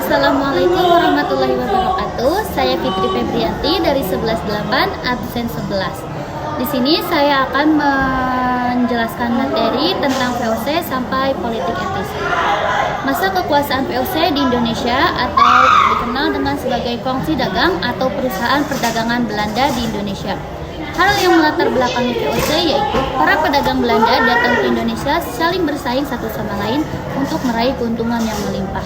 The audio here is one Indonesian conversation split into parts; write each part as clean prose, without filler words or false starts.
Assalamualaikum warahmatullahi wabarakatuh. Saya Fitri Febrianti dari 11.8 absen 11. Di sini saya akan menjelaskan materi tentang VOC sampai politik etis. Masa kekuasaan VOC di Indonesia atau dikenal dengan sebagai kongsi dagang atau perusahaan perdagangan Belanda di Indonesia. Hal yang melatar belakangi VOC yaitu para pedagang Belanda datang ke Indonesia saling bersaing satu sama lain untuk meraih keuntungan yang melimpah.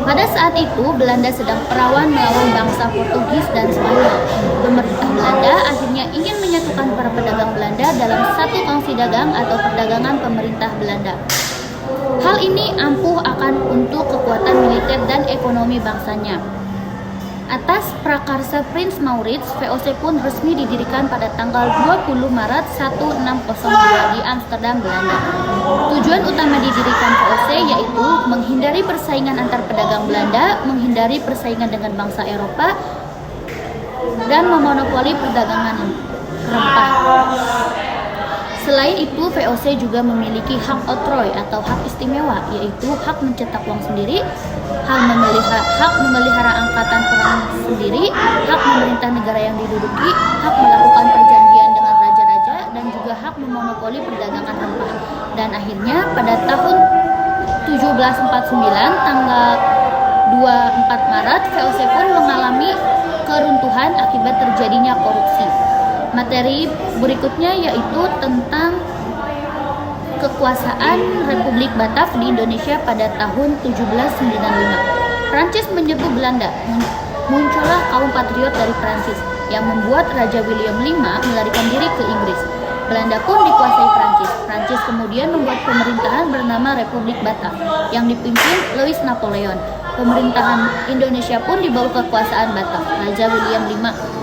Pada saat itu, Belanda sedang perawan melawan bangsa Portugis dan Spanyol. Pemerintah Belanda akhirnya ingin menyatukan para pedagang Belanda dalam satu kongsi dagang atau perdagangan pemerintah Belanda. Hal ini ampuh akan untuk kekuatan militer dan ekonomi bangsanya. Atas prakarsa Prince Maurits, VOC pun resmi didirikan pada tanggal 20 Maret 1602 di Amsterdam, Belanda. Tujuan utama didirikan VOC yaitu menghindari persaingan antar pedagang Belanda, menghindari persaingan dengan bangsa Eropa, dan memonopoli perdagangan rempah. Selain itu, VOC juga memiliki hak oktroy atau hak istimewa, yaitu hak mencetak uang sendiri, hak memelihara angkatan perang sendiri, hak memerintah negara yang diduduki, hak melakukan perjanjian dengan raja-raja, dan juga hak memonopoli perdagangan rempah. Dan akhirnya pada tahun 1749, tanggal 24 Maret, VOC pun mengalami keruntuhan akibat terjadinya korupsi. Materi berikutnya yaitu tentang kekuasaan Republik Batak di Indonesia pada tahun 1795. Prancis menyerbu Belanda. Muncullah kaum patriot dari Prancis yang membuat Raja William V melarikan diri ke Inggris. Belanda pun dikuasai Prancis. Prancis kemudian membuat pemerintahan bernama Republik Batak yang dipimpin Louis Napoleon. Pemerintahan Indonesia pun di bawah kekuasaan Batak. Raja William V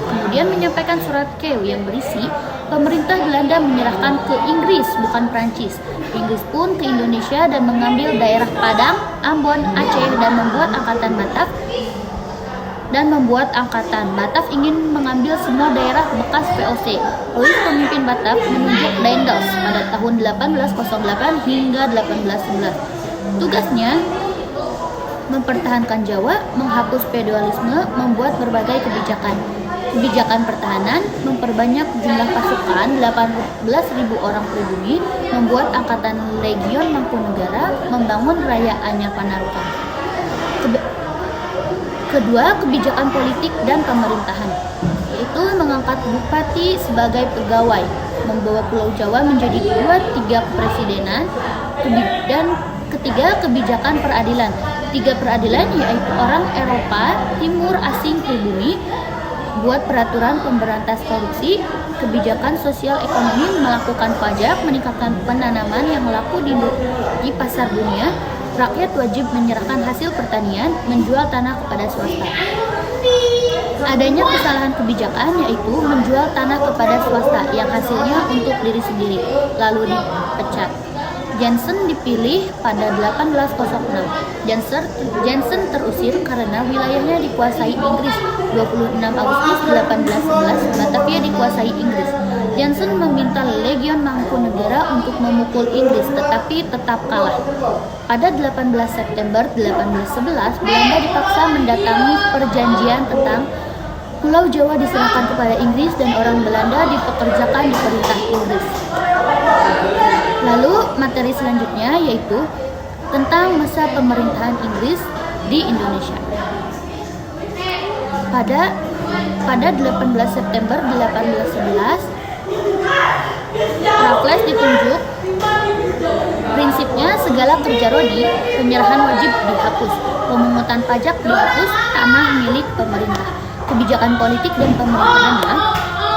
kemudian menyampaikan surat Kew yang berisi pemerintah Belanda menyerahkan ke Inggris, bukan Prancis. Inggris pun ke Indonesia dan mengambil daerah Padang, Ambon, Aceh dan membuat angkatan Batak ingin mengambil semua daerah bekas VOC. Louis pemimpin Batak menunjuk Daendels pada tahun 1808 hingga 1811. Tugasnya mempertahankan Jawa, menghapus feodalisme, membuat berbagai kebijakan pertahanan, memperbanyak jumlah pasukan 18.000 orang pribumi, membuat angkatan legion Mangkunegara, membangun Raya Anyar Panarukan. Kedua, kebijakan politik dan pemerintahan, yaitu mengangkat bupati sebagai pegawai, membawa Pulau Jawa menjadi 2/3 kepresidenan, dan ketiga, kebijakan peradilan. 3 peradilan yaitu orang Eropa, Timur Asing pribumi, buat peraturan pemberantas korupsi, kebijakan sosial ekonomi, melakukan pajak, meningkatkan penanaman yang laku di pasar dunia, rakyat wajib menyerahkan hasil pertanian, menjual tanah kepada swasta. Adanya kesalahan kebijakan yaitu menjual tanah kepada swasta yang hasilnya untuk diri sendiri, lalu dipecat. Jansen dipilih pada 1806. Jansen terusir karena wilayahnya dikuasai Inggris. 26 Agustus 1811, Batavia dikuasai Inggris. Jansen meminta Legion Mangkunegara untuk memukul Inggris, tetapi tetap kalah. Pada 18 September 1811, Belanda dipaksa mendatangi perjanjian tentang Pulau Jawa diserahkan kepada Inggris dan orang Belanda dipekerjakan di perintah Inggris. Lalu materi selanjutnya yaitu tentang masa pemerintahan Inggris di Indonesia. Pada 18 September 1811, Raffles ditunjuk. Prinsipnya segala kerja rodi, penyerahan wajib dihapus, pemungutan pajak dihapus, tanah milik pemerintah. Kebijakan politik dan pemerintahannya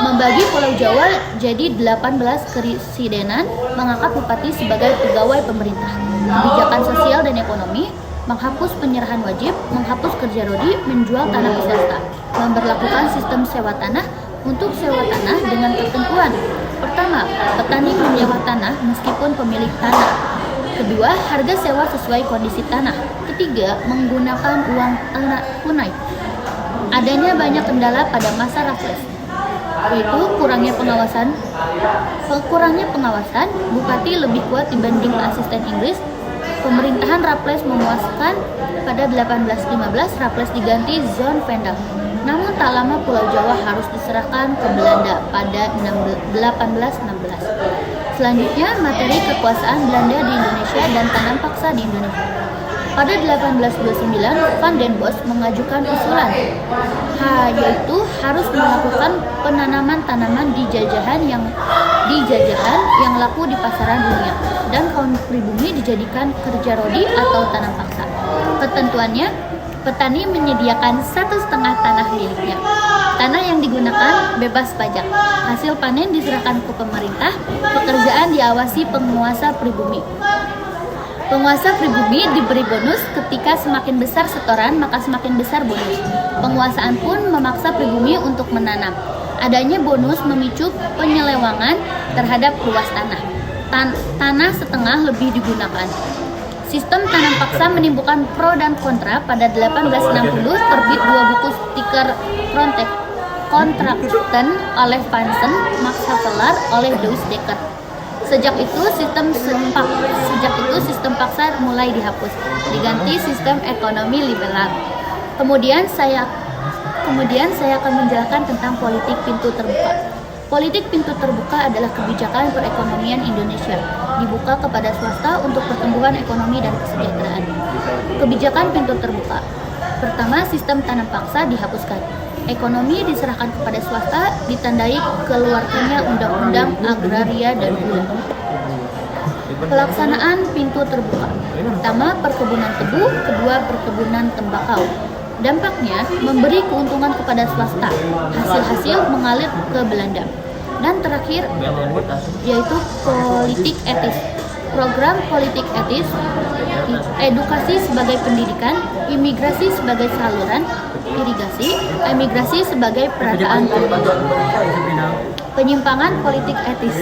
membagi Pulau Jawa jadi 18 keresidenan, mengangkat bupati sebagai pegawai pemerintah. Kebijakan sosial dan ekonomi, menghapus penyerahan wajib, menghapus kerja rodi, menjual tanah ke swasta, memberlakukan sistem sewa tanah. Untuk sewa tanah dengan ketentuan: pertama, petani menyewa tanah meskipun pemilik tanah. Kedua, harga sewa sesuai kondisi tanah. Ketiga, menggunakan uang tunai. Adanya banyak kendala pada masa Raffles, yaitu kurangnya pengawasan, bupati lebih kuat dibanding asisten Inggris, Pemerintahan Raffles memuaskan. Pada 1815, Raffles diganti Zoon Vendel. Namun tak lama Pulau Jawa harus diserahkan ke Belanda pada 1816. Selanjutnya, materi kekuasaan Belanda di Indonesia dan tanam paksa di Indonesia. Pada 1829, Van den Bosch mengajukan usulan, yaitu harus melakukan penanaman tanaman di jajahan yang laku di pasaran dunia, dan kaum pribumi dijadikan kerja rodi atau tanam paksa. Ketentuannya, petani menyediakan 1/2 tanah miliknya. Tanah yang digunakan bebas pajak. Hasil panen diserahkan ke pemerintah. Pekerjaan diawasi penguasa pribumi. Penguasa pribumi diberi bonus ketika semakin besar setoran, maka semakin besar bonus. Penguasaan pun memaksa pribumi untuk menanam. Adanya bonus memicu penyelewangan terhadap luas tanah. Tanah setengah lebih digunakan. Sistem tanam paksa menimbulkan pro dan kontra. Pada 1860 terbit 2 buku stiker Kontrakten oleh Vansen, Max Havelaar oleh Louis Dekker. Sejak itu sistem paksa mulai dihapus, diganti sistem ekonomi liberal. Kemudian saya akan menjelaskan tentang politik pintu terbuka. Politik pintu terbuka adalah kebijakan perekonomian Indonesia, dibuka kepada swasta untuk pertumbuhan ekonomi dan kesejahteraan. Kebijakan pintu terbuka. Pertama, sistem tanam paksa dihapuskan. Ekonomi diserahkan kepada swasta, ditandai keluarnya Undang-Undang Agraria dan Gula. Pelaksanaan pintu terbuka. Pertama, perkebunan tebu, kedua, perkebunan tembakau. Dampaknya, memberi keuntungan kepada swasta, hasil-hasil mengalir ke Belanda. Dan terakhir, yaitu politik etis. Program politik etis, edukasi sebagai pendidikan, imigrasi sebagai saluran, irigasi, emigrasi sebagai perataan penduduk. Penyimpangan politik etis.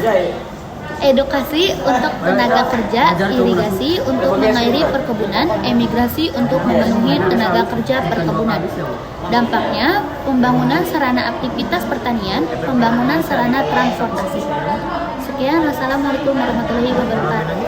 Edukasi untuk tenaga kerja, irigasi untuk mengairi perkebunan, emigrasi untuk memenuhi tenaga kerja perkebunan. Dampaknya, pembangunan sarana aktivitas pertanian, pembangunan sarana transportasi. Sekian, wassalamualaikum warahmatullahi wabarakatuh.